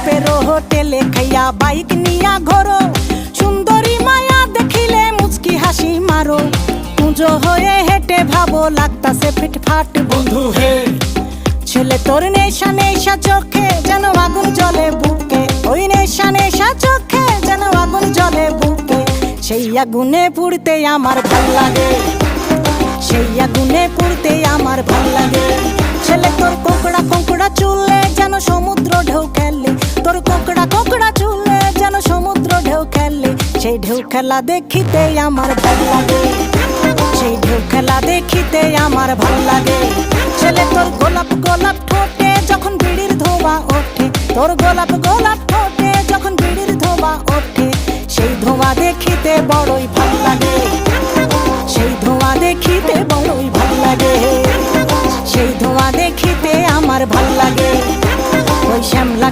বাপের হোটেলে খাইয়া বাইক নিয়া ঘোরো, সুন্দরী মায়া দেখিলে মুচকি হাসি মারো, পুজো হয়ে হেঁটে ভাবো লাগতাছে ফিটফাট বন্ধু হে। ছেলে তোর নেশা নেশা চোখে যেন আগুন জ্বলে বুকে, ওই নেশা নেশা চোখে যেন আগুন জ্বলে বুকে, সেই আগুনে পুড়তে আমার ভাল লাগে, সেই আগুনে পুড়তে আমার ভাল লাগে। ছেলে তোর কোকড়া কোকড়া চুলে যেন সমুদ্র ঢেউ খেলে, তোর কোকড়া কোকড়া চুলে যেন সমুদ্র ঢেউ খেলে, সেই ঢেউ খেলা দেখিতে আমার ভাল লাগে, সেই ঢেউ খেলা দেখিতে আমার ভাল লাগে। ছেলে তোর গোলাপ গোলাপ ঠোঁটে যখন বিড়ির ধোঁয়া ওঠে, তোর গোলাপ গোলাপ ঠোঁটে যখন বিড়ির ধোঁয়া ওঠে, সেই ধোঁয়া দেখিতে বড়ই ভাল লাগে, সেই ধোঁয়া দেখিতে বড়ই ভাল লাগে, সেই ধোঁয়া দেখিতে আমার ভাল লাগে। ওই শ্যামলা